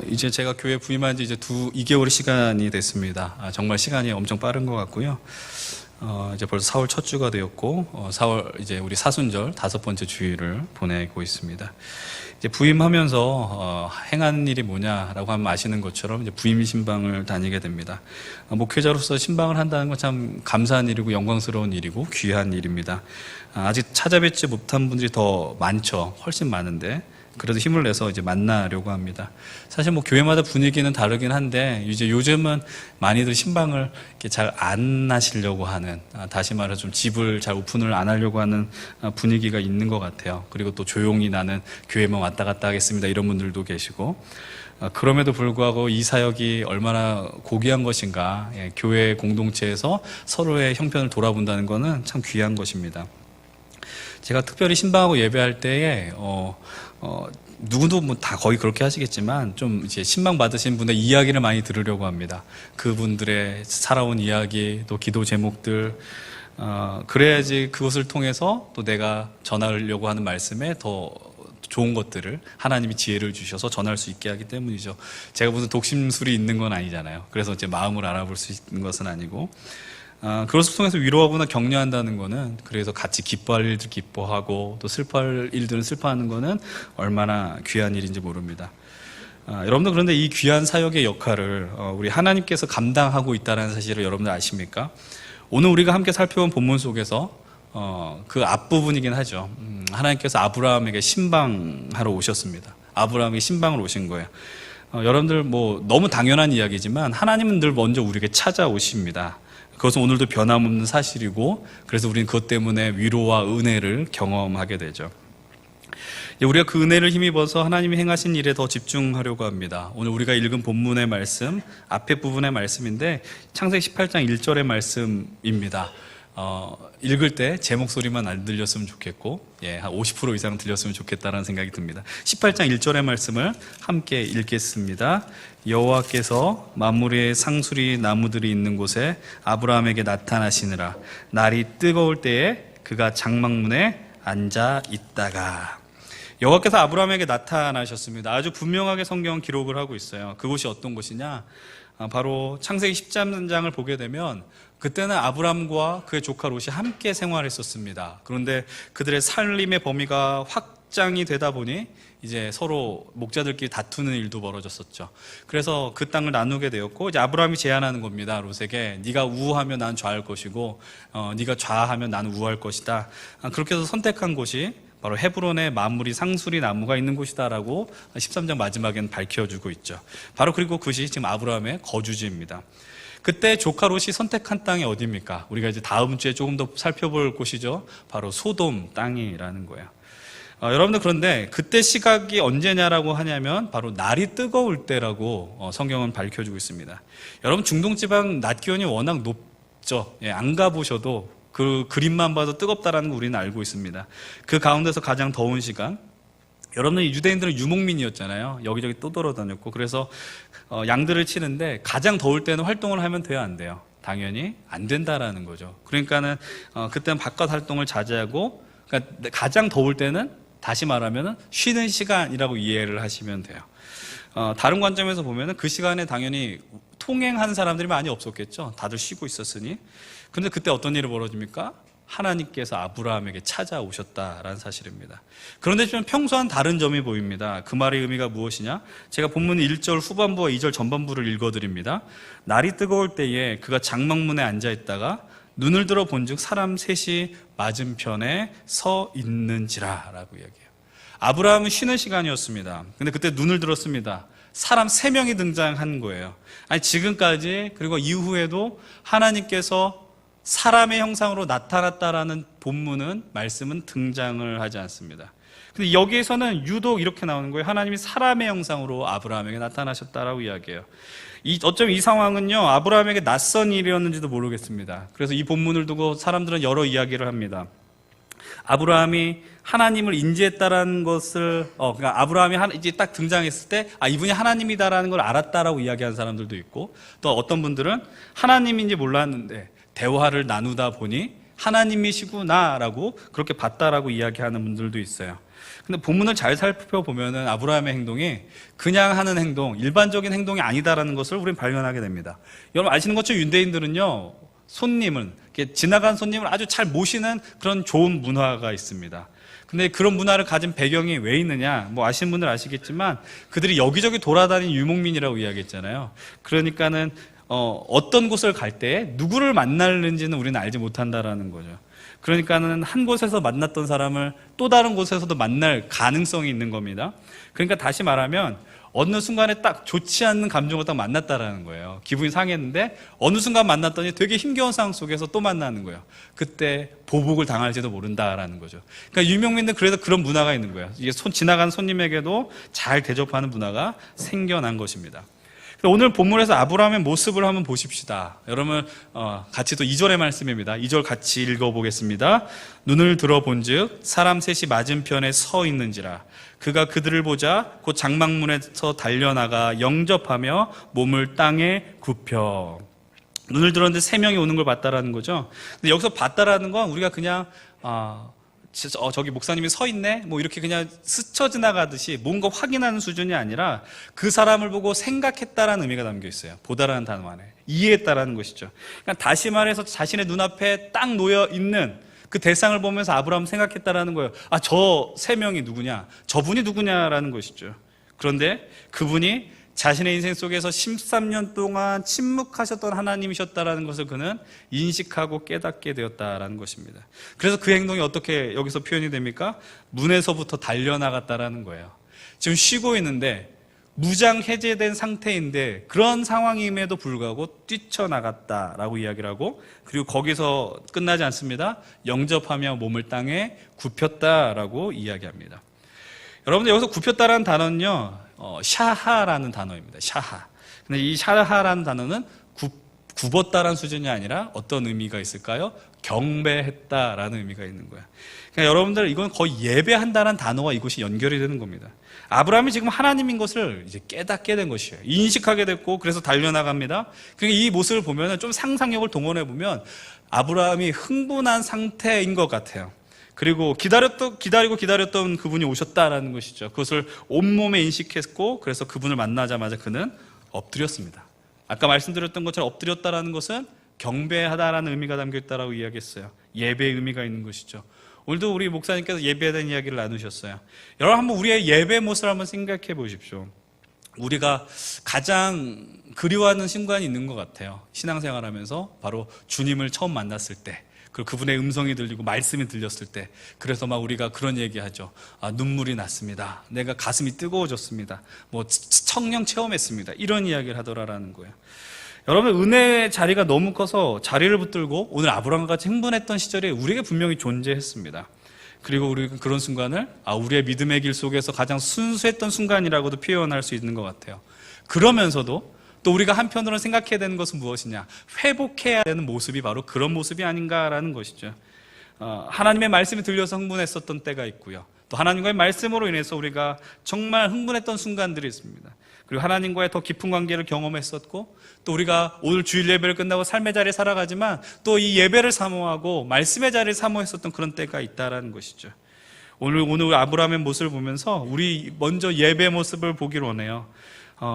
이제 제가 교회 부임한 지 이제 2개월 시간이 됐습니다. 정말 시간이 엄청 빠른 것 같고요. 이제 벌써 4월 첫 주가 되었고, 4월 이제 우리 사순절 5번째 주일을 보내고 있습니다. 이제 부임하면서, 행한 일이 뭐냐라고 하면 아시는 것처럼 이제 부임 신방을 다니게 됩니다. 목회자로서 신방을 한다는 건 참 감사한 일이고 영광스러운 일이고 귀한 일입니다. 아직 찾아뵙지 못한 분들이 더 많죠. 훨씬 많은데. 그래도 힘을 내서 이제 만나려고 합니다. 사실 뭐 교회마다 분위기는 다르긴 한데 이제 요즘은 많이들 신방을 이렇게 잘 안 하시려고 하는, 다시 말해서 좀 집을 잘 오픈을 안 하려고 하는 분위기가 있는 것 같아요. 그리고 또 조용히 나는 교회만 왔다 갔다 하겠습니다 이런 분들도 계시고, 그럼에도 불구하고 이 사역이 얼마나 고귀한 것인가, 교회 공동체에서 서로의 형편을 돌아본다는 것은 참 귀한 것입니다. 제가 특별히 신방하고 예배할 때에 누구도 뭐 다 거의 그렇게 하시겠지만 좀 이제 신방 받으신 분의 이야기를 많이 들으려고 합니다. 그분들의 살아온 이야기, 또 기도 제목들, 그래야지 그것을 통해서 또 내가 전하려고 하는 말씀에 더 좋은 것들을 하나님이 지혜를 주셔서 전할 수 있게 하기 때문이죠. 제가 무슨 독심술이 있는 건 아니잖아요. 그래서 제 마음을 알아볼 수 있는 것은 아니고, 그것을 통해서 위로하거나 격려한다는 거는, 그래서 같이 기뻐할 일들 기뻐하고 또 슬퍼할 일들은 슬퍼하는 거는 얼마나 귀한 일인지 모릅니다. 여러분들, 그런데 이 귀한 사역의 역할을 우리 하나님께서 감당하고 있다는 사실을 여러분들 아십니까? 오늘 우리가 함께 살펴본 본문 속에서 그 앞부분이긴 하죠. 하나님께서 아브라함에게 신방하러 오셨습니다. 아브라함에게 신방을 오신 거예요. 여러분들 뭐 너무 당연한 이야기지만 하나님은 늘 먼저 우리에게 찾아오십니다. 그것은 오늘도 변함없는 사실이고, 그래서 우리는 그것 때문에 위로와 은혜를 경험하게 되죠. 우리가 그 은혜를 힘입어서 하나님이 행하신 일에 더 집중하려고 합니다. 오늘 우리가 읽은 본문의 말씀, 앞에 부분의 말씀인데 창세기 18장 1절의 말씀입니다. 읽을 때 제 목소리만 안 들렸으면 좋겠고, 한 50% 이상 들렸으면 좋겠다는 생각이 듭니다. 18장 1절의 말씀을 함께 읽겠습니다. 여호와께서 만물의 상수리 나무들이 있는 곳에 아브라함에게 나타나시느라 날이 뜨거울 때에 그가 장막문에 앉아 있다가. 여호와께서 아브라함에게 나타나셨습니다. 아주 분명하게 성경은 기록을 하고 있어요. 그곳이 어떤 곳이냐? 바로 창세기 13장을 보게 되면 그때는 아브람과 그의 조카 롯이 함께 생활했었습니다. 그런데 그들의 살림의 범위가 확장이 되다 보니 이제 서로 목자들끼리 다투는 일도 벌어졌었죠. 그래서 그 땅을 나누게 되었고, 이제 아브람이 제안하는 겁니다. 롯에게 네가 우하면 난 좌할 것이고, 네가 좌하면 나는 우할 것이다. 그렇게 해서 선택한 곳이 바로 헤브론의 만물이 상수리 나무가 있는 곳이다라고 13장 마지막에는 밝혀주고 있죠. 바로 그리고 그것이 지금 아브라함의 거주지입니다. 그때 조카 롯이 선택한 땅이 어디입니까? 우리가 이제 다음 주에 조금 더 살펴볼 곳이죠. 바로 소돔 땅이라는 거예요. 여러분들, 그런데 그때 시각이 언제냐라고 하냐면 바로 날이 뜨거울 때라고 성경은 밝혀주고 있습니다. 여러분, 중동지방 낮 기온이 워낙 높죠. 안 가보셔도 그 그림만 봐도 뜨겁다라는 거 우리는 알고 있습니다. 그 가운데서 가장 더운 시간, 여러분들, 유대인들은 유목민이었잖아요. 여기저기 또 돌아다녔고, 그래서 양들을 치는데 가장 더울 때는 활동을 하면 돼요, 안 돼요? 당연히 안 된다라는 거죠. 그러니까는 그때는 바깥 활동을 자제하고, 그러니까 가장 더울 때는 다시 말하면 쉬는 시간이라고 이해를 하시면 돼요. 다른 관점에서 보면은 그 시간에 당연히 통행하는 사람들이 많이 없었겠죠. 다들 쉬고 있었으니. 근데 그때 어떤 일이 벌어집니까? 하나님께서 아브라함에게 찾아오셨다라는 사실입니다. 그런데 좀 평소와는 다른 점이 보입니다. 그 말의 의미가 무엇이냐? 제가 본문 1절 후반부와 2절 전반부를 읽어드립니다. 날이 뜨거울 때에 그가 장막문에 앉아있다가 눈을 들어 본즉 사람 셋이 맞은편에 서 있는지라 라고 이야기해요. 아브라함은 쉬는 시간이었습니다. 근데 그때 눈을 들었습니다. 사람 3명이 등장한 거예요. 아니, 지금까지 그리고 이후에도 하나님께서 사람의 형상으로 나타났다라는 본문은, 말씀은 등장을 하지 않습니다. 근데 여기에서는 유독 이렇게 나오는 거예요. 하나님이 사람의 형상으로 아브라함에게 나타나셨다라고 이야기해요. 어쩜 이 상황은요, 아브라함에게 낯선 일이었는지도 모르겠습니다. 그래서 이 본문을 두고 사람들은 여러 이야기를 합니다. 아브라함이 하나님을 인지했다라는 것을, 그러니까 아브라함이 이제 딱 등장했을 때, 이분이 하나님이다라는 걸 알았다라고 이야기하는 사람들도 있고, 또 어떤 분들은 하나님인지 몰랐는데 대화를 나누다 보니 하나님이시구나라고 그렇게 봤다라고 이야기하는 분들도 있어요. 근데 본문을 잘 살펴보면은 아브라함의 행동이 그냥 하는 행동, 일반적인 행동이 아니다라는 것을 우리는 발견하게 됩니다. 여러분 아시는 것처럼 유대인들은요, 손님은, 지나간 손님을 아주 잘 모시는 그런 좋은 문화가 있습니다. 근데 그런 문화를 가진 배경이 왜 있느냐? 뭐 아시는 분들 아시겠지만 그들이 여기저기 돌아다니는 유목민이라고 이야기했잖아요. 그러니까는 어떤 곳을 갈 때 누구를 만나는지는 우리는 알지 못한다라는 거죠. 그러니까는 한 곳에서 만났던 사람을 또 다른 곳에서도 만날 가능성이 있는 겁니다. 그러니까 다시 말하면 어느 순간에 딱 좋지 않는 감정을 딱 만났다라는 거예요. 기분이 상했는데 어느 순간 만났더니 되게 힘겨운 상황 속에서 또 만나는 거예요. 그때 보복을 당할지도 모른다라는 거죠. 그러니까 유명민들 그래서 그런 문화가 있는 거예요. 이게 지나간 손님에게도 잘 대접하는 문화가 생겨난 것입니다. 오늘 본문에서 아브라함의 모습을 한번 보십시다. 여러분 같이 또 2절의 말씀입니다. 2절 같이 읽어보겠습니다. 눈을 들어본즉 사람 셋이 맞은편에 서 있는지라 그가 그들을 보자 곧 장막문에서 달려나가 영접하며 몸을 땅에 굽혀. 눈을 들었는데 3명이 오는 걸 봤다라는 거죠. 근데 여기서 봤다라는 건 우리가 그냥 저기 목사님이 서 있네? 뭐 이렇게 그냥 스쳐 지나가듯이 뭔가 확인하는 수준이 아니라 그 사람을 보고 생각했다라는 의미가 담겨 있어요. 보다라는 단어 안에. 이해했다라는 것이죠. 그러니까 다시 말해서 자신의 눈앞에 딱 놓여 있는 그 대상을 보면서 아브라함 생각했다라는 거예요. 저 3명이 누구냐? 저분이 누구냐라는 것이죠. 그런데 그분이 자신의 인생 속에서 13년 동안 침묵하셨던 하나님이셨다라는 것을 그는 인식하고 깨닫게 되었다라는 것입니다. 그래서 그 행동이 어떻게 여기서 표현이 됩니까? 문에서부터 달려나갔다라는 거예요. 지금 쉬고 있는데 무장 해제된 상태인데 그런 상황임에도 불구하고 뛰쳐나갔다라고 이야기를 하고, 그리고 거기서 끝나지 않습니다. 영접하며 몸을 땅에 굽혔다라고 이야기합니다. 여러분들 여기서 굽혔다라는 단어는요, 샤하라는 단어입니다. 샤하. 근데 이 샤하라는 단어는 굽었다라는 수준이 아니라 어떤 의미가 있을까요? 경배했다라는 의미가 있는 거예요. 그러니까 여러분들 이건 거의 예배한다라는 단어와 이것이 연결이 되는 겁니다. 아브라함이 지금 하나님인 것을 이제 깨닫게 된 것이에요. 인식하게 됐고 그래서 달려나갑니다. 그러니까 이 모습을 보면 좀 상상력을 동원해 보면 아브라함이 흥분한 상태인 것 같아요. 그리고 기다리고 기다렸던 그분이 오셨다라는 것이죠. 그것을 온몸에 인식했고 그래서 그분을 만나자마자 그는 엎드렸습니다. 아까 말씀드렸던 것처럼 엎드렸다라는 것은 경배하다라는 의미가 담겨있다라고 이야기했어요. 예배의 의미가 있는 것이죠. 오늘도 우리 목사님께서 예배에 대한 이야기를 나누셨어요. 여러분 한번 우리의 예배 모습을 한번 생각해 보십시오. 우리가 가장 그리워하는 순간이 있는 것 같아요. 신앙생활하면서 바로 주님을 처음 만났을 때, 그리고 그분의 음성이 들리고 말씀이 들렸을 때, 그래서 막 우리가 그런 얘기하죠. 눈물이 났습니다. 내가 가슴이 뜨거워졌습니다. 뭐 청령 체험했습니다. 이런 이야기를 하더라라는 거예요. 여러분 은혜의 자리가 너무 커서 자리를 붙들고 오늘 아브라함과 같이 흥분했던 시절에 우리에게 분명히 존재했습니다. 그리고 우리가 그런 순간을 우리의 믿음의 길 속에서 가장 순수했던 순간이라고도 표현할 수 있는 것 같아요. 그러면서도 또 우리가 한편으로는 생각해야 되는 것은 무엇이냐? 회복해야 되는 모습이 바로 그런 모습이 아닌가라는 것이죠. 하나님의 말씀이 들려서 흥분했었던 때가 있고요. 또 하나님과의 말씀으로 인해서 우리가 정말 흥분했던 순간들이 있습니다. 그리고 하나님과의 더 깊은 관계를 경험했었고, 또 우리가 오늘 주일 예배를 끝나고 삶의 자리에 살아가지만 또 이 예배를 사모하고 말씀의 자리를 사모했었던 그런 때가 있다라는 것이죠. 오늘 아브라함의 모습을 보면서 우리 먼저 예배 모습을 보기를 원해요.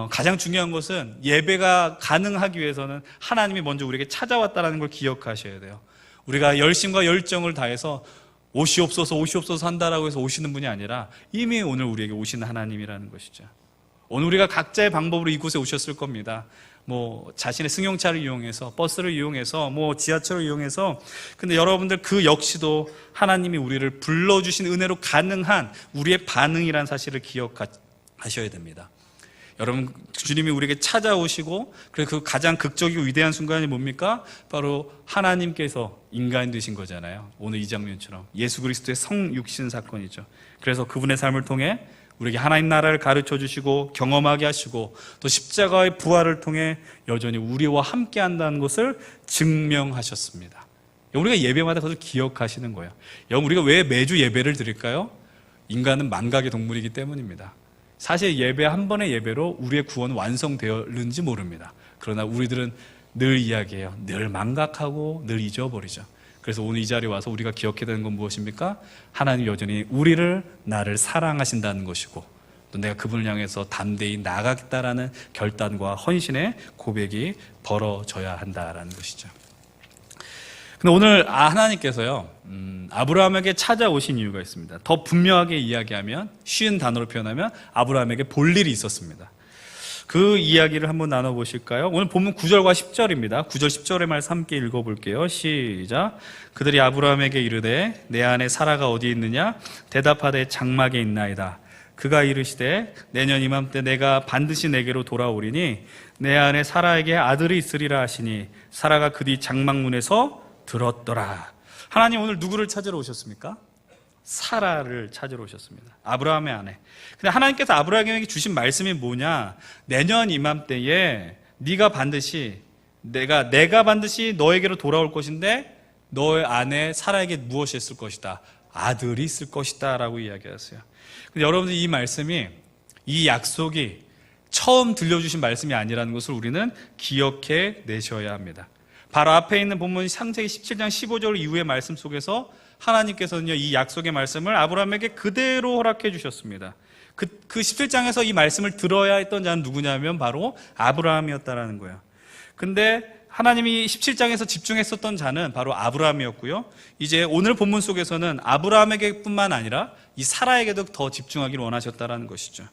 가장 중요한 것은 예배가 가능하기 위해서는 하나님이 먼저 우리에게 찾아왔다는 걸 기억하셔야 돼요. 우리가 열심과 열정을 다해서 오시옵소서 한다라고 해서 오시는 분이 아니라 이미 오늘 우리에게 오시는 하나님이라는 것이죠. 오늘 우리가 각자의 방법으로 이곳에 오셨을 겁니다. 뭐 자신의 승용차를 이용해서, 버스를 이용해서, 뭐 지하철을 이용해서. 근데 여러분들 그 역시도 하나님이 우리를 불러주신 은혜로 가능한 우리의 반응이라는 사실을 기억하셔야 됩니다. 여러분 주님이 우리에게 찾아오시고, 그래서 그 가장 극적이고 위대한 순간이 뭡니까? 바로 하나님께서 인간이 되신 거잖아요. 오늘 이 장면처럼 예수 그리스도의 성육신 사건이죠. 그래서 그분의 삶을 통해 우리에게 하나님 나라를 가르쳐 주시고 경험하게 하시고, 또 십자가의 부활을 통해 여전히 우리와 함께 한다는 것을 증명하셨습니다. 우리가 예배마다 그것을 기억하시는 거예요. 여러분 우리가 왜 매주 예배를 드릴까요? 인간은 망각의 동물이기 때문입니다. 사실 예배 한 번의 예배로 우리의 구원은 완성되었는지 모릅니다. 그러나 우리들은 늘 이야기해요. 늘 망각하고 늘 잊어버리죠. 그래서 오늘 이 자리에 와서 우리가 기억해야 되는 건 무엇입니까? 하나님 여전히 우리를, 나를 사랑하신다는 것이고, 또 내가 그분을 향해서 담대히 나가겠다라는 결단과 헌신의 고백이 벌어져야 한다라는 것이죠. 근데 오늘 하나님께서요, 아브라함에게 찾아오신 이유가 있습니다. 더 분명하게 이야기하면, 쉬운 단어로 표현하면 아브라함에게 볼 일이 있었습니다. 그 이야기를 한번 나눠보실까요? 오늘 본문 9절과 10절입니다. 9절 10절의 말씀 함께 읽어볼게요. 시작. 그들이 아브라함에게 이르되 내 아내 사라가 어디 있느냐? 대답하되 장막에 있나이다. 그가 이르시되 내년 이맘때 내가 반드시 내게로 돌아오리니 내 아내 사라에게 아들이 있으리라 하시니 사라가 그 뒤 장막문에서 들었더라. 하나님 오늘 누구를 찾으러 오셨습니까? 사라를 찾으러 오셨습니다. 아브라함의 아내. 근데 하나님께서 아브라함에게 주신 말씀이 뭐냐? 내년 이맘때에 네가 반드시 내가 반드시 너에게로 돌아올 것인데 너의 아내 사라에게 무엇이 있을 것이다? 아들이 있을 것이다 라고 이야기하셨어요. 근데 여러분들 이 말씀이, 이 약속이 처음 들려주신 말씀이 아니라는 것을 우리는 기억해 내셔야 합니다. 바로 앞에 있는 본문 창세기 17장 15절 이후의 말씀 속에서 하나님께서는요, 이 약속의 말씀을 아브라함에게 그대로 허락해 주셨습니다. 그 17장에서 이 말씀을 들어야 했던 자는 누구냐면 바로 아브라함이었다라는 거예요. 근데 하나님이 17장에서 집중했었던 자는 바로 아브라함이었고요. 이제 오늘 본문 속에서는 아브라함에게 뿐만 아니라 이 사라에게도 더 집중하기를 원하셨다라는 것이죠.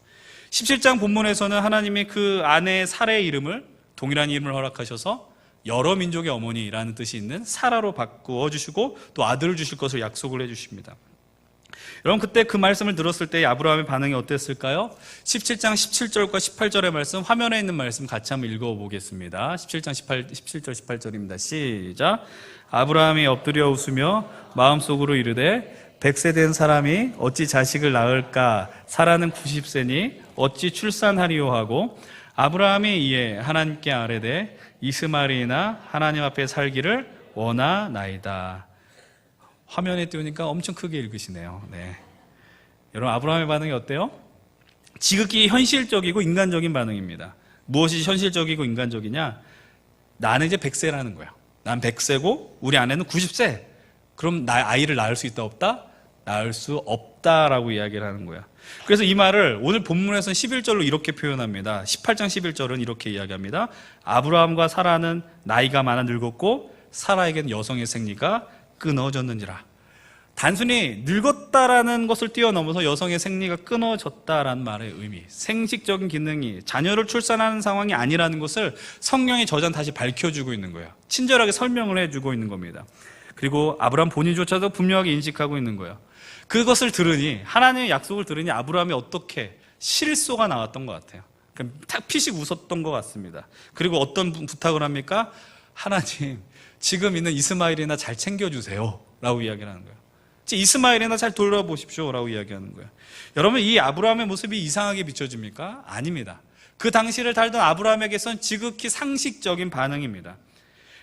17장 본문에서는 하나님이 그 아내 사라의 이름을, 동일한 이름을 허락하셔서 여러 민족의 어머니라는 뜻이 있는 사라로 바꾸어 주시고 또 아들을 주실 것을 약속을 해주십니다. 여러분, 그때 그 말씀을 들었을 때 아브라함의 반응이 어땠을까요? 17장 17절과 18절의 말씀, 화면에 있는 말씀 같이 한번 읽어보겠습니다. 17장 17절 18절입니다. 시작. 아브라함이 엎드려 웃으며 마음속으로 이르되 100세 된 사람이 어찌 자식을 낳을까? 사라는 90세니 어찌 출산하리요 하고, 아브라함이 이에 하나님께 아뢰되 이스마엘이나 하나님 앞에 살기를 원하나이다. 화면에 띄우니까 엄청 크게 읽으시네요. 네. 여러분, 아브라함의 반응이 어때요? 지극히 현실적이고 인간적인 반응입니다. 무엇이 현실적이고 인간적이냐? 나는 이제 100세라는 거야. 난 100세고 우리 아내는 90세. 그럼 나 아이를 낳을 수 있다 없다? 낳을 수 없다라고 이야기를 하는 거야. 그래서 이 말을 오늘 본문에서는 11절로 이렇게 표현합니다. 18장 11절은 이렇게 이야기합니다. 아브라함과 사라는 나이가 많아 늙었고 사라에게는 여성의 생리가 끊어졌는지라. 단순히 늙었다라는 것을 뛰어넘어서 여성의 생리가 끊어졌다라는 말의 의미, 생식적인 기능이 자녀를 출산하는 상황이 아니라는 것을 성경의 저자는 다시 밝혀주고 있는 거예요. 친절하게 설명을 해주고 있는 겁니다. 그리고 아브라함 본인조차도 분명하게 인식하고 있는 거예요. 그것을 들으니, 하나님의 약속을 들으니 아브라함이 어떻게 실소가 나왔던 것 같아요. 탁 피식 웃었던 것 같습니다. 그리고 어떤 부탁을 합니까? 하나님, 지금 있는 이스마엘이나 잘 챙겨주세요 라고 이야기를 하는 거예요. 이스마엘이나 잘 돌아보십시오 라고 이야기하는 거예요. 여러분, 이 아브라함의 모습이 이상하게 비춰집니까? 아닙니다. 그 당시를 달던 아브라함에게선 지극히 상식적인 반응입니다.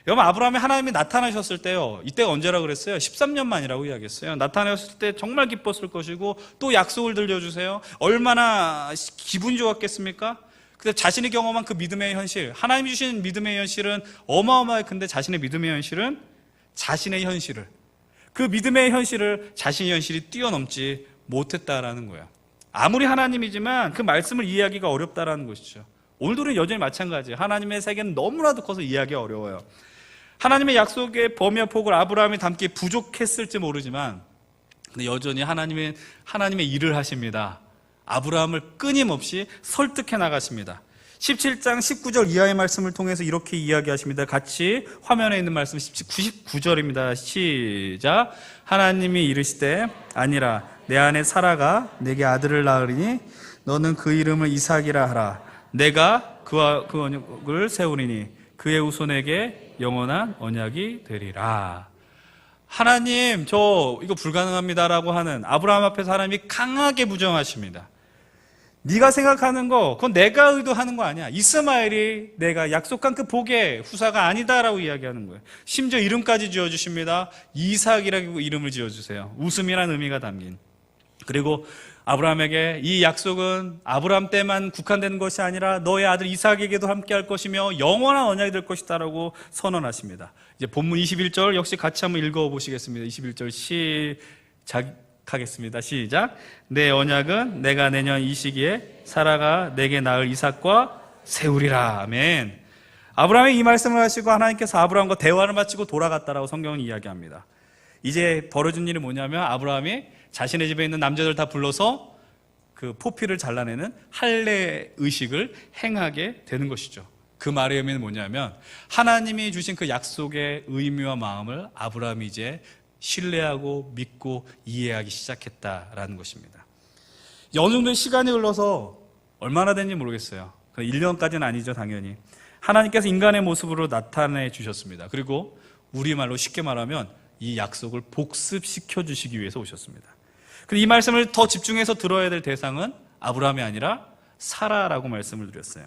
여러분, 아브라함이 하나님이 나타나셨을 때요, 이때가 언제라고 그랬어요? 13년 만이라고 이야기했어요. 나타나셨을 때 정말 기뻤을 것이고 또 약속을 들려주세요. 얼마나 기분이 좋았겠습니까? 근데 자신이 경험한 그 믿음의 현실, 하나님이 주신 믿음의 현실은 어마어마하게 큰데 자신의 믿음의 현실은 자신의 현실을, 그 믿음의 현실을 자신의 현실이 뛰어넘지 못했다라는 거예요. 아무리 하나님이지만 그 말씀을 이해하기가 어렵다라는 것이죠. 오늘도 여전히 마찬가지예요. 하나님의 세계는 너무나도 커서 이해하기가 어려워요. 하나님의 약속의 범위와 폭을 아브라함이 담기 부족했을지 모르지만, 근데 여전히 하나님의 일을 하십니다. 아브라함을 끊임없이 설득해 나가십니다. 17장 19절 이하의 말씀을 통해서 이렇게 이야기하십니다. 같이 화면에 있는 말씀 99절입니다. 시작. 하나님이 이르시되 아니라 내 아내 사라가 내게 아들을 낳으리니 너는 그 이름을 이삭이라 하라. 내가 그와 그 언약을 세우리니 그의 후손에게 영원한 언약이 되리라. 하나님, 저 이거 불가능합니다라고 하는 아브라함 앞에서 하나님이 강하게 부정하십니다. 네가 생각하는 거, 그건 내가 의도하는 거 아니야. 이스마엘이 내가 약속한 그 복의 후사가 아니다라고 이야기하는 거예요. 심지어 이름까지 지어주십니다. 이삭이라고 이름을 지어주세요. 웃음이라는 의미가 담긴. 그리고 아브라함에게 이 약속은 아브라함 때만 국한되는 것이 아니라 너의 아들 이삭에게도 함께 할 것이며 영원한 언약이 될 것이다 라고 선언하십니다. 이제 본문 21절 역시 같이 한번 읽어보시겠습니다. 21절 시작하겠습니다. 시작. 내 언약은 내가 내년 이 시기에 사라가 내게 낳을 이삭과 세우리라. 아멘. 아브라함이 이 말씀을 하시고 하나님께서 아브라함과 대화를 마치고 돌아갔다라고 성경은 이야기합니다. 이제 벌어진 일이 뭐냐면 아브라함이 자신의 집에 있는 남자들 다 불러서 그 포피를 잘라내는 할례 의식을 행하게 되는 것이죠. 그 말의 의미는 뭐냐면 하나님이 주신 그 약속의 의미와 마음을 아브라함이 이제 신뢰하고 믿고 이해하기 시작했다라는 것입니다. 어느 정도의 시간이 흘러서 얼마나 된지 모르겠어요. 1년까지는 아니죠, 당연히. 하나님께서 인간의 모습으로 나타내 주셨습니다. 그리고 우리말로 쉽게 말하면 이 약속을 복습시켜 주시기 위해서 오셨습니다. 근데 이 말씀을 더 집중해서 들어야 될 대상은 아브라함이 아니라 사라라고 말씀을 드렸어요.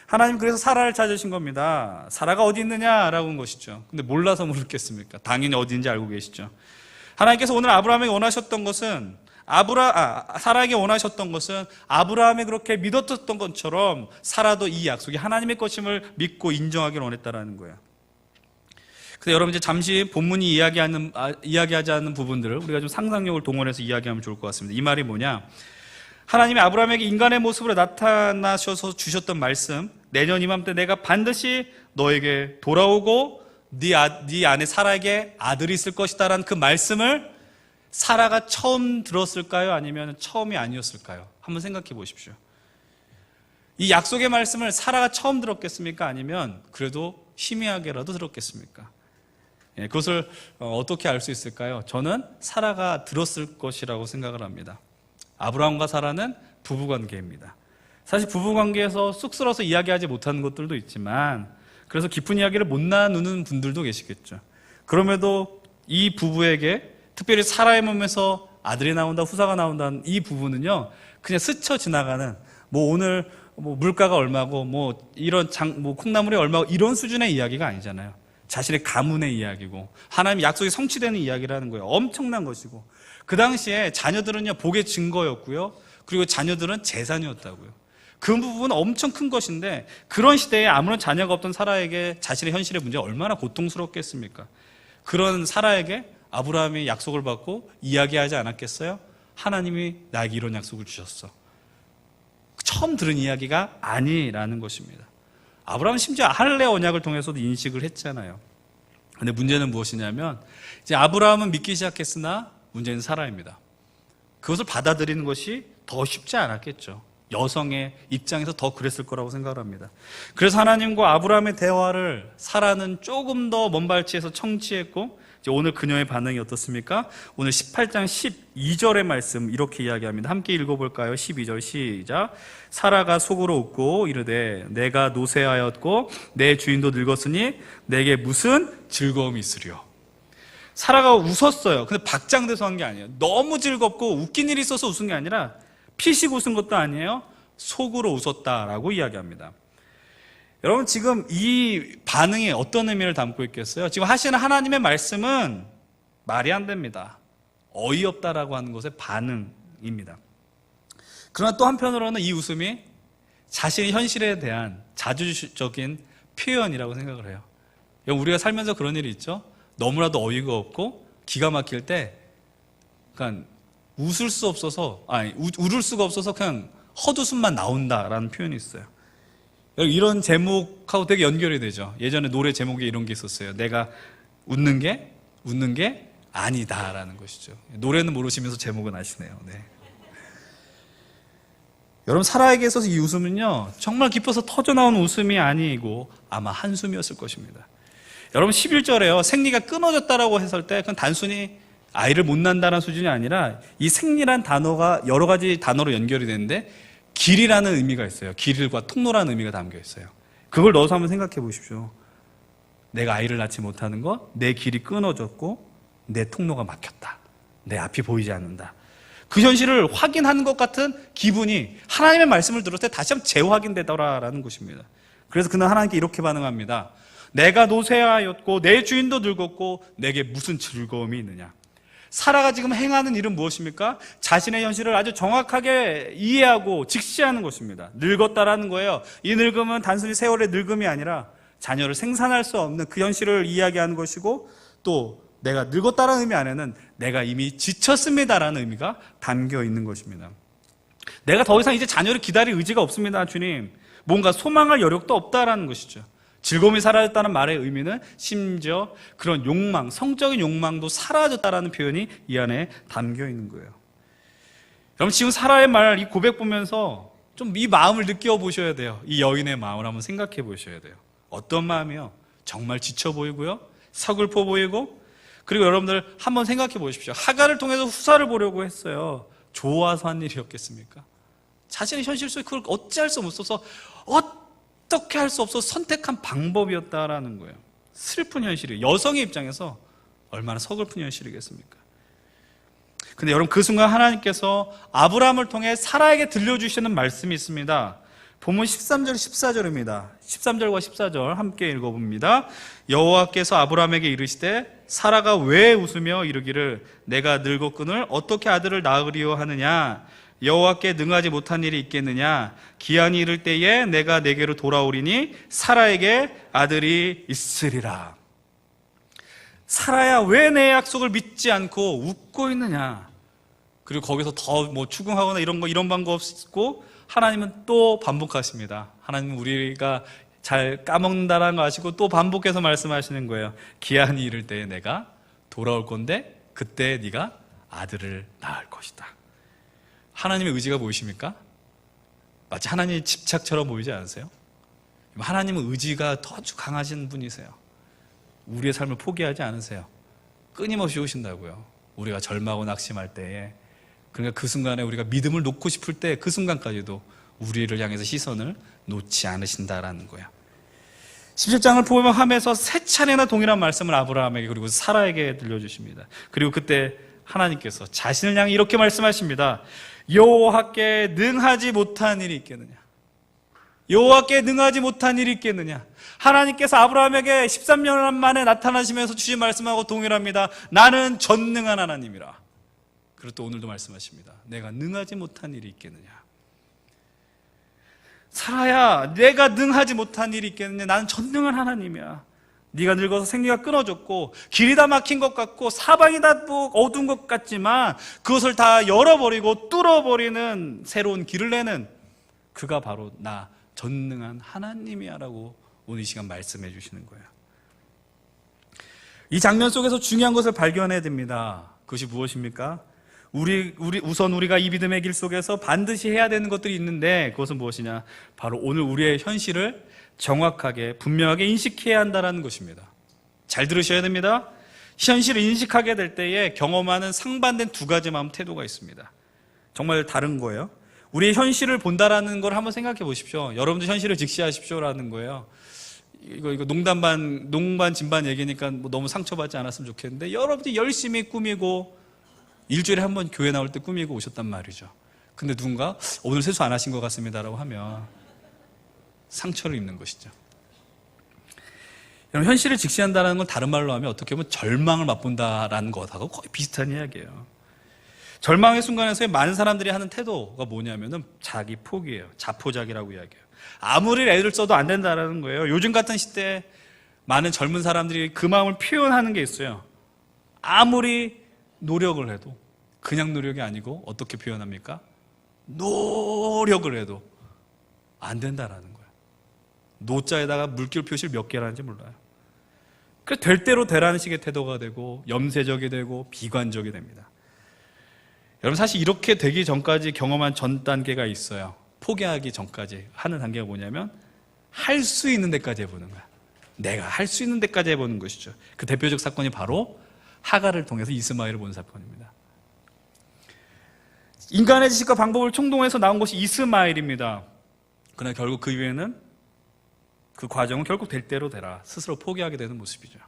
하나님 그래서 사라를 찾으신 겁니다. 사라가 어디 있느냐라고 한 것이죠. 근데 몰라서 모르겠습니까? 당연히 어디인지 알고 계시죠. 하나님께서 오늘 아브라함에게 원하셨던 것은 사라에게 원하셨던 것은 아브라함이 그렇게 믿었던 것처럼 사라도 이 약속이 하나님의 것임을 믿고 인정하기를 원했다라는 거예요. 근데 여러분 이제 잠시 본문이 이야기하지 않는 부분들을 우리가 좀 상상력을 동원해서 이야기하면 좋을 것 같습니다. 이 말이 뭐냐? 하나님이 아브라함에게 인간의 모습으로 나타나셔서 주셨던 말씀, 내년 이맘때 내가 반드시 너에게 돌아오고 네 안에 사라에게 아들이 있을 것이다라는 그 말씀을 사라가 처음 들었을까요? 아니면 처음이 아니었을까요? 한번 생각해 보십시오. 이 약속의 말씀을 사라가 처음 들었겠습니까? 아니면 그래도 희미하게라도 들었겠습니까? 그것을 어떻게 알 수 있을까요? 저는 사라가 들었을 것이라고 생각을 합니다. 아브라함과 사라는 부부관계입니다. 사실 부부관계에서 쑥스러워서 이야기하지 못하는 것들도 있지만 그래서 깊은 이야기를 못 나누는 분들도 계시겠죠. 그럼에도 이 부부에게 특별히 사라의 몸에서 아들이 나온다, 후사가 나온다는 이 부분은요, 그냥 스쳐 지나가는, 오늘 물가가 얼마고, 이런 콩나물이 얼마고, 이런 수준의 이야기가 아니잖아요. 자신의 가문의 이야기고, 하나님 약속이 성취되는 이야기라는 거예요. 엄청난 것이고. 그 당시에 자녀들은요, 복의 증거였고요. 그리고 자녀들은 재산이었다고요. 그 부분은 엄청 큰 것인데, 그런 시대에 아무런 자녀가 없던 사라에게 자신의 현실의 문제가 얼마나 고통스럽겠습니까? 그런 사라에게 아브라함이 약속을 받고 이야기하지 않았겠어요? 하나님이 나에게 이런 약속을 주셨어. 처음 들은 이야기가 아니라는 것입니다. 아브라함은 심지어 할례 언약을 통해서도 인식을 했잖아요. 근데 문제는 무엇이냐면 이제 아브라함은 믿기 시작했으나 문제는 사라입니다. 그것을 받아들이는 것이 더 쉽지 않았겠죠. 여성의 입장에서 더 그랬을 거라고 생각을 합니다. 그래서 하나님과 아브라함의 대화를 사라는 조금 더 먼 발치에서 청취했고 오늘 그녀의 반응이 어떻습니까? 오늘 18장 12절의 말씀 이렇게 이야기합니다. 함께 읽어볼까요? 12절 시작. 사라가 속으로 웃고 이르되 내가 노쇠하였고 내 주인도 늙었으니 내게 무슨 즐거움이 있으리요. 사라가 웃었어요. 근데 박장대소 한 게 아니에요. 너무 즐겁고 웃긴 일이 있어서 웃은 게 아니라 피식 웃은 것도 아니에요. 속으로 웃었다라고 이야기합니다. 여러분 지금 이 반응이 어떤 의미를 담고 있겠어요? 지금 하시는 하나님의 말씀은 말이 안 됩니다. 어이없다라고 하는 것의 반응입니다. 그러나 또 한편으로는 이 웃음이 자신의 현실에 대한 자주적인 표현이라고 생각을 해요. 우리가 살면서 그런 일이 있죠? 너무나도 어이가 없고 기가 막힐 때 그러니까 울을 수가 없어서 그냥 헛웃음만 나온다라는 표현이 있어요. 이런 제목하고 되게 연결이 되죠. 예전에 노래 제목에 이런 게 있었어요. 내가 웃는 게 아니다라는 것이죠. 노래는 모르시면서 제목은 아시네요. 네. 여러분 사라에게 있어서 이 웃음은요 정말 깊어서 터져나온 웃음이 아니고 아마 한숨이었을 것입니다. 여러분 11절에요 생리가 끊어졌다라고 했을 때 그건 단순히 아이를 못 낳는다는 수준이 아니라 이 생리란 단어가 여러 가지 단어로 연결이 되는데 길이라는 의미가 있어요. 길과 통로라는 의미가 담겨 있어요. 그걸 넣어서 한번 생각해 보십시오. 내가 아이를 낳지 못하는 것, 내 길이 끊어졌고 내 통로가 막혔다. 내 앞이 보이지 않는다. 그 현실을 확인하는 것 같은 기분이 하나님의 말씀을 들었을 때 다시 한번 재확인되더라라는 것입니다. 그래서 그는 하나님께 이렇게 반응합니다. 내가 노쇠하였고 내 주인도 늙었고 내게 무슨 즐거움이 있느냐. 사라가 지금 행하는 일은 무엇입니까? 자신의 현실을 아주 정확하게 이해하고 직시하는 것입니다. 늙었다라는 거예요. 이 늙음은 단순히 세월의 늙음이 아니라 자녀를 생산할 수 없는 그 현실을 이야기하는 것이고, 또 내가 늙었다라는 의미 안에는 내가 이미 지쳤습니다라는 의미가 담겨 있는 것입니다. 내가 더 이상 이제 자녀를 기다릴 의지가 없습니다, 주님. 뭔가 소망할 여력도 없다라는 것이죠. 즐거움이 사라졌다는 말의 의미는 심지어 그런 욕망, 성적인 욕망도 사라졌다라는 표현이 이 안에 담겨 있는 거예요. 여러분, 지금 사라의 말, 이 고백 보면서 좀 이 마음을 느껴보셔야 돼요. 이 여인의 마음을 한번 생각해 보셔야 돼요. 어떤 마음이요? 정말 지쳐 보이고요, 서글퍼 보이고, 그리고 여러분들 한번 생각해 보십시오. 하갈을 통해서 후사를 보려고 했어요. 좋아서 한 일이었겠습니까? 자신의 현실 속에 그걸 어찌할 수 없어서, 어떻게 할 수 없어서 선택한 방법이었다라는 거예요. 슬픈 현실이에요. 여성의 입장에서 얼마나 서글픈 현실이겠습니까? 근데 여러분, 그 순간 하나님께서 아브라함을 통해 사라에게 들려주시는 말씀이 있습니다. 본문 13절 14절입니다. 13절과 14절 함께 읽어봅니다. 여호와께서 아브라함에게 이르시되 사라가 왜 웃으며 이르기를 내가 늙었거늘 어떻게 아들을 낳으리요 하느냐, 여호와께 능하지 못한 일이 있겠느냐, 기한이 이를 때에 내가 내게로 돌아오리니 사라에게 아들이 있으리라. 사라야, 왜 내 약속을 믿지 않고 웃고 있느냐. 그리고 거기서 더 추궁하거나 이런 방법 없고, 하나님은 또 반복하십니다. 하나님은 우리가 잘 까먹는다라는 거 아시고 또 반복해서 말씀하시는 거예요. 기한이 이를 때에 내가 돌아올 건데 그때 네가 아들을 낳을 것이다. 하나님의 의지가 보이십니까? 마치 하나님의 집착처럼 보이지 않으세요? 하나님은 의지가 더 강하신 분이세요. 우리의 삶을 포기하지 않으세요. 끊임없이 오신다고요. 우리가 절망하고 낙심할 때에, 그러니까 그 순간에 우리가 믿음을 놓고 싶을 때 그 순간까지도 우리를 향해서 시선을 놓지 않으신다라는 거예요. 17장을 포함해서 3차례나 동일한 말씀을 아브라함에게 그리고 사라에게 들려주십니다. 그리고 그때 하나님께서 자신을 향해 이렇게 말씀하십니다. 여호와께 능하지 못한 일이 있겠느냐. 여호와께 능하지 못한 일이 있겠느냐. 하나님께서 아브라함에게 13년 만에 나타나시면서 주신 말씀하고 동일합니다. 나는 전능한 하나님이라. 그리고 또 오늘도 말씀하십니다. 내가 능하지 못한 일이 있겠느냐. 사라야, 내가 능하지 못한 일이 있겠느냐. 나는 전능한 하나님이야. 네가 늙어서 생기가 끊어졌고 길이 다 막힌 것 같고 사방이 다 어두운 것 같지만 그것을 다 열어버리고 뚫어버리는 새로운 길을 내는 그가 바로 나 전능한 하나님이야 라고 오늘 이 시간 말씀해 주시는 거예요. 이 장면 속에서 중요한 것을 발견해야 됩니다. 그것이 무엇입니까? 우선 우리가 이 믿음의 길 속에서 반드시 해야 되는 것들이 있는데, 그것은 무엇이냐? 바로 오늘 우리의 현실을 정확하게 분명하게 인식해야 한다는 것입니다. 잘 들으셔야 됩니다. 현실을 인식하게 될 때에 경험하는 상반된 2가지 마음 태도가 있습니다. 정말 다른 거예요. 우리의 현실을 본다라는 걸 한번 생각해 보십시오. 여러분들 현실을 직시하십시오라는 거예요. 이거 농반 진반 얘기니까 너무 상처받지 않았으면 좋겠는데, 여러분들이 열심히 꾸미고 일주일에 한 번 교회 나올 때 꾸미고 오셨단 말이죠. 근데 누군가 오늘 세수 안 하신 것 같습니다라고 하면 상처를 입는 것이죠. 여러분, 현실을 직시한다는 건 다른 말로 하면 어떻게 보면 절망을 맛본다라는 것하고 거의 비슷한 이야기예요. 절망의 순간에서의 많은 사람들이 하는 태도가 뭐냐면은 자기 포기예요. 자포자기라고 이야기해요. 아무리 애를 써도 안 된다라는 거예요. 요즘 같은 시대에 많은 젊은 사람들이 그 마음을 표현하는 게 있어요. 아무리 노력을 해도, 그냥 노력이 아니고 어떻게 표현합니까? 노력을 해도 안 된다라는 거예요. 노자에다가 물결 표시를 몇 개를 하는지 몰라요. 그래서 될 대로 되라는 식의 태도가 되고 염세적이 되고 비관적이 됩니다. 여러분, 사실 이렇게 되기 전까지 경험한 전 단계가 있어요. 포기하기 전까지 하는 단계가 뭐냐면 할 수 있는 데까지 해보는 거야. 내가 할 수 있는 데까지 해보는 것이죠. 그 대표적 사건이 바로 하갈을 통해서 이스마엘을 본 사건입니다. 인간의 지식과 방법을 총동원해서 나온 것이 이스마엘입니다. 그러나 결국 그 이후에는 그 과정은 결국 될 대로 되라, 스스로 포기하게 되는 모습이죠.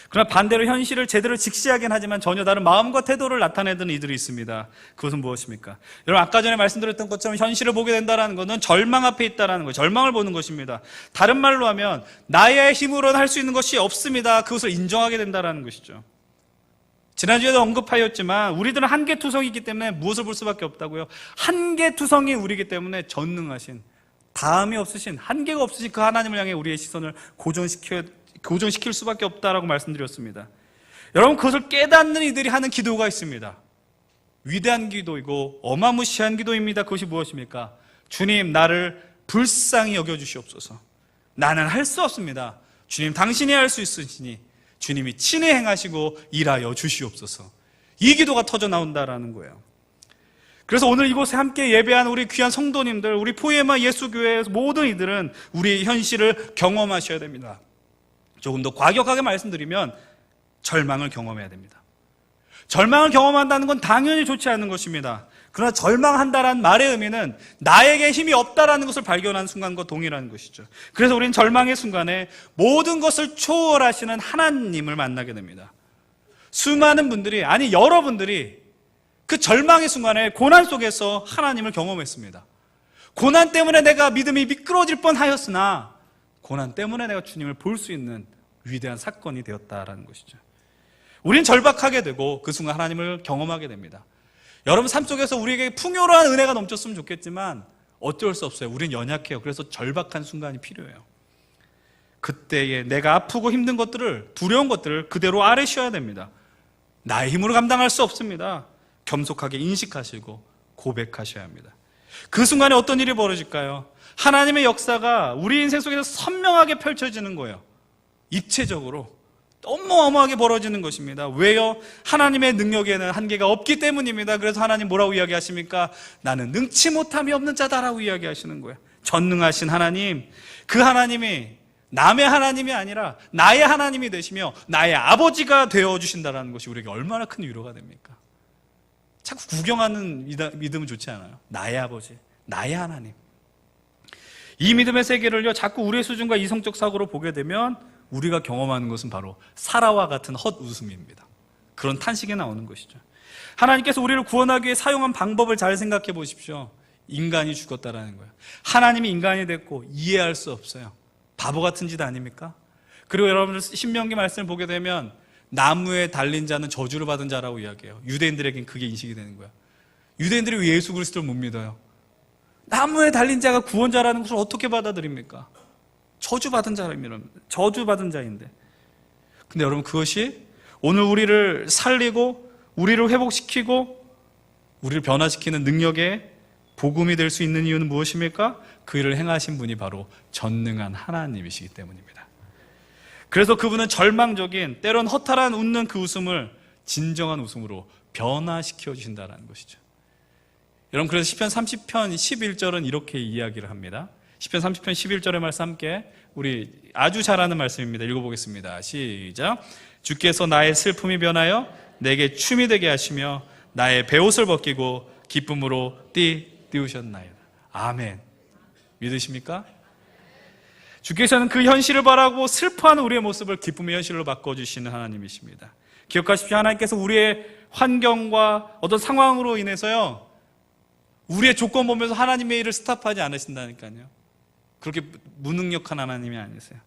그러나 반대로 현실을 제대로 직시하긴 하지만 전혀 다른 마음과 태도를 나타내던 이들이 있습니다. 그것은 무엇입니까? 여러분, 아까 전에 말씀드렸던 것처럼 현실을 보게 된다는 것은 절망 앞에 있다는 거예요. 절망을 보는 것입니다. 다른 말로 하면 나의 힘으로는 할 수 있는 것이 없습니다. 그것을 인정하게 된다는 것이죠. 지난주에도 언급하였지만 우리들은 한계투성이기 때문에 무엇을 볼 수밖에 없다고요? 한계투성이 우리이기 때문에 전능하신, 다음이 없으신, 한계가 없으신 그 하나님을 향해 우리의 시선을 고정시킬 수밖에 없다라고 말씀드렸습니다. 여러분, 그것을 깨닫는 이들이 하는 기도가 있습니다. 위대한 기도이고 어마무시한 기도입니다. 그것이 무엇입니까? 주님, 나를 불쌍히 여겨주시옵소서. 나는 할 수 없습니다. 주님, 당신이 할 수 있으시니 주님이 친히 행하시고 일하여 주시옵소서. 이 기도가 터져 나온다라는 거예요. 그래서 오늘 이곳에 함께 예배한 우리 귀한 성도님들, 우리 포에마 예수교회 모든 이들은 우리의 현실을 경험하셔야 됩니다. 조금 더 과격하게 말씀드리면 절망을 경험해야 됩니다. 절망을 경험한다는 건 당연히 좋지 않은 것입니다. 그러나 절망한다라는 말의 의미는 나에게 힘이 없다라는 것을 발견하는 순간과 동일한 것이죠. 그래서 우리는 절망의 순간에 모든 것을 초월하시는 하나님을 만나게 됩니다. 수많은 분들이, 아니 여러분들이 그 절망의 순간에 고난 속에서 하나님을 경험했습니다. 고난 때문에 내가 믿음이 미끄러질 뻔하였으나 고난 때문에 내가 주님을 볼 수 있는 위대한 사건이 되었다라는 것이죠. 우린 절박하게 되고 그 순간 하나님을 경험하게 됩니다. 여러분 삶 속에서 우리에게 풍요로운 은혜가 넘쳤으면 좋겠지만 어쩔 수 없어요. 우린 연약해요. 그래서 절박한 순간이 필요해요. 그때에 내가 아프고 힘든 것들을, 두려운 것들을 그대로 아뢰셔야 됩니다. 나의 힘으로 감당할 수 없습니다. 겸손하게 인식하시고 고백하셔야 합니다. 그 순간에 어떤 일이 벌어질까요? 하나님의 역사가 우리 인생 속에서 선명하게 펼쳐지는 거예요. 입체적으로 어마어마하게 벌어지는 것입니다. 왜요? 하나님의 능력에는 한계가 없기 때문입니다. 그래서 하나님 뭐라고 이야기하십니까? 나는 능치 못함이 없는 자다라고 이야기하시는 거예요. 전능하신 하나님, 그 하나님이 남의 하나님이 아니라 나의 하나님이 되시며 나의 아버지가 되어주신다는 것이 우리에게 얼마나 큰 위로가 됩니까? 자꾸 구경하는 믿음은 좋지 않아요. 나의 아버지, 나의 하나님. 이 믿음의 세계를요, 자꾸 우리의 수준과 이성적 사고로 보게 되면 우리가 경험하는 것은 바로 사라와 같은 헛웃음입니다. 그런 탄식이 나오는 것이죠. 하나님께서 우리를 구원하기 위해 사용한 방법을 잘 생각해 보십시오. 인간이 죽었다라는 거예요. 하나님이 인간이 됐고 이해할 수 없어요. 바보 같은 짓 아닙니까? 그리고 여러분들 신명기 말씀을 보게 되면 나무에 달린 자는 저주를 받은 자라고 이야기해요. 유대인들에겐 그게 인식이 되는 거야. 유대인들이 왜 예수 그리스도를 못 믿어요? 나무에 달린 자가 구원자라는 것을 어떻게 받아들입니까? 저주받은 자입니다. 저주받은 자인데. 근데 여러분, 그것이 오늘 우리를 살리고 우리를 회복시키고 우리를 변화시키는 능력의 복음이 될 수 있는 이유는 무엇입니까? 그 일을 행하신 분이 바로 전능한 하나님이시기 때문입니다. 그래서 그분은 절망적인, 때론 허탈한 웃는 그 웃음을 진정한 웃음으로 변화시켜 주신다는 것이죠. 여러분, 그래서 시편 30편 11절은 이렇게 이야기를 합니다. 시편 30편 11절의 말씀 함께 우리 아주 잘 아는 말씀입니다. 읽어보겠습니다. 시작. 주께서 나의 슬픔이 변하여 내게 춤이 되게 하시며 나의 베옷을 벗기고 기쁨으로 띄우셨나이다. 아멘. 믿으십니까? 주께서는 그 현실을 바라고 슬퍼하는 우리의 모습을 기쁨의 현실로 바꿔주시는 하나님이십니다. 기억하십시오. 하나님께서 우리의 환경과 어떤 상황으로 인해서요, 우리의 조건 보면서 하나님의 일을 스탑하지 않으신다니까요. 그렇게 무능력한 하나님이 아니세요.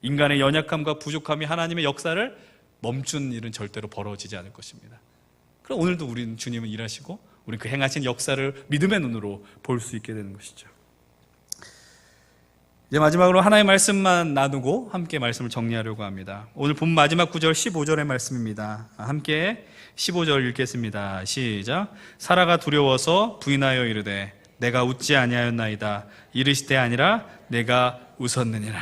인간의 연약함과 부족함이 하나님의 역사를 멈춘 일은 절대로 벌어지지 않을 것입니다. 그럼 오늘도 우리는 주님은 일하시고 우리 그 행하신 역사를 믿음의 눈으로 볼 수 있게 되는 것이죠. 이제 마지막으로 하나의 말씀만 나누고 함께 말씀을 정리하려고 합니다. 오늘 본 마지막 구절 15절의 말씀입니다. 함께 15절 읽겠습니다. 시작. 사라가 두려워서 부인하여 이르되 내가 웃지 아니하였나이다. 이르시되 아니라 내가 웃었느니라.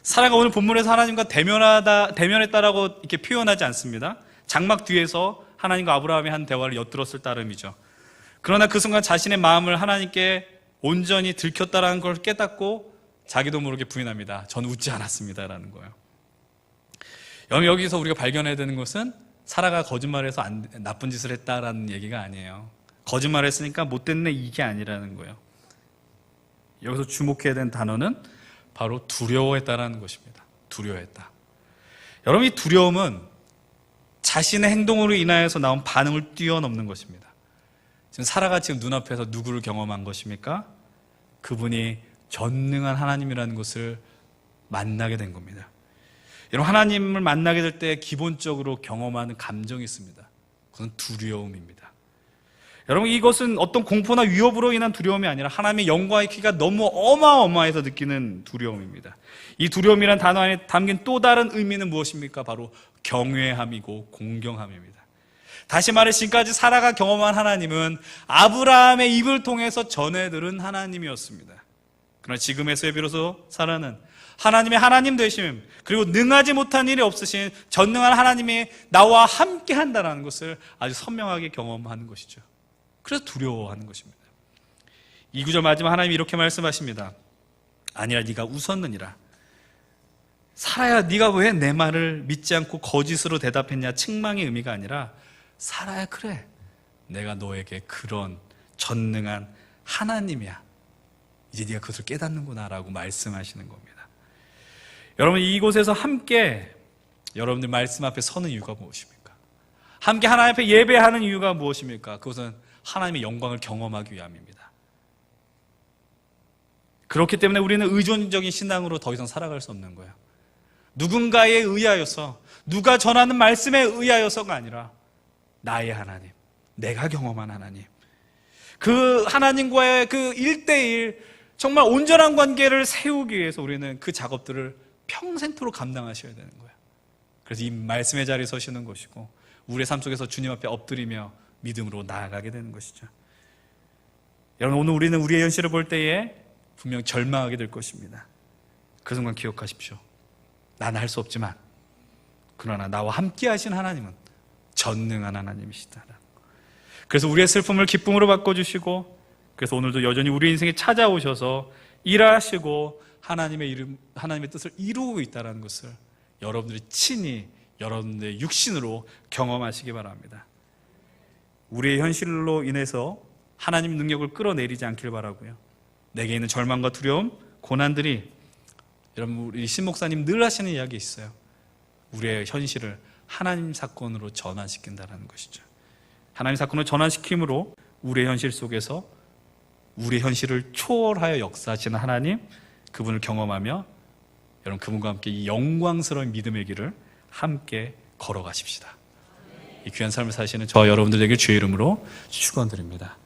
사라가 오늘 본문에서 하나님과 대면했다라고 이렇게 표현하지 않습니다. 장막 뒤에서 하나님과 아브라함이 한 대화를 엿들었을 따름이죠. 그러나 그 순간 자신의 마음을 하나님께 온전히 들켰다라는 걸 깨닫고 자기도 모르게 부인합니다. 저는 웃지 않았습니다라는 거예요. 여기서 우리가 발견해야 되는 것은 사라가 거짓말해서 나쁜 짓을 했다라는 얘기가 아니에요. 거짓말했으니까 못됐네, 이게 아니라는 거예요. 여기서 주목해야 되는 단어는 바로 두려워했다라는 것입니다. 두려워했다. 여러분, 이 두려움은 자신의 행동으로 인하여서 나온 반응을 뛰어넘는 것입니다. 지금 사라가 지금 눈앞에서 누구를 경험한 것입니까? 그분이 전능한 하나님이라는 것을 만나게 된 겁니다. 여러분, 하나님을 만나게 될 때 기본적으로 경험하는 감정이 있습니다. 그건 두려움입니다. 여러분, 이것은 어떤 공포나 위협으로 인한 두려움이 아니라 하나님의 영광의 크기가 너무 어마어마해서 느끼는 두려움입니다. 이 두려움이란 단어 안에 담긴 또 다른 의미는 무엇입니까? 바로 경외함이고 공경함입니다. 다시 말해, 지금까지 사라가 경험한 하나님은 아브라함의 입을 통해서 전해 들은 하나님이었습니다. 그러나 지금에서야 비로소 사라는 하나님의 하나님 되심, 그리고 능하지 못한 일이 없으신 전능한 하나님이 나와 함께 한다는 것을 아주 선명하게 경험하는 것이죠. 그래서 두려워하는 것입니다. 이 구절 마지막 하나님이 이렇게 말씀하십니다. 아니라 네가 웃었느니라. 사라야, 네가 왜 내 말을 믿지 않고 거짓으로 대답했냐? 책망의 의미가 아니라, 사라야, 그래, 내가 너에게 그런 전능한 하나님이야. 이제 네가 그것을 깨닫는구나 라고 말씀하시는 겁니다. 여러분, 이곳에서 함께 여러분들 말씀 앞에 서는 이유가 무엇입니까? 함께 하나님 앞에 예배하는 이유가 무엇입니까? 그것은 하나님의 영광을 경험하기 위함입니다. 그렇기 때문에 우리는 의존적인 신앙으로 더 이상 살아갈 수 없는 거예요. 누군가에 의하여서, 누가 전하는 말씀에 의하여서가 아니라 나의 하나님, 내가 경험한 하나님, 그 하나님과의 그 1대1 정말 온전한 관계를 세우기 위해서 우리는 그 작업들을 평생토록 감당하셔야 되는 거예요. 그래서 이 말씀의 자리에 서시는 것이고, 우리의 삶 속에서 주님 앞에 엎드리며 믿음으로 나아가게 되는 것이죠. 여러분, 오늘 우리는 우리의 현실을 볼 때에 분명 절망하게 될 것입니다. 그 순간 기억하십시오. 나는 할 수 없지만 그러나 나와 함께 하신 하나님은 전능한 하나님이시다. 그래서 우리의 슬픔을 기쁨으로 바꿔주시고, 그래서 오늘도 여전히 우리 인생에 찾아오셔서 일하시고 하나님의 뜻을 이루고 있다는 것을 여러분들이 친히 여러분들의 육신으로 경험하시기 바랍니다. 우리의 현실로 인해서 하나님의 능력을 끌어내리지 않길 바라고요. 내게 있는 절망과 두려움, 고난들이, 여러분, 우리 신 목사님 늘 하시는 이야기 있어요. 우리의 현실을 하나님 사건으로 전환시킨다는 것이죠. 하나님 사건을 전환시킴으로 우리의 현실 속에서 우리의 현실을 초월하여 역사하시는 하나님, 그분을 경험하며 여러분, 그분과 함께 이 영광스러운 믿음의 길을 함께 걸어가십시다. 이 귀한 삶을 사시는 저와 여러분들에게 주의 이름으로 축원드립니다.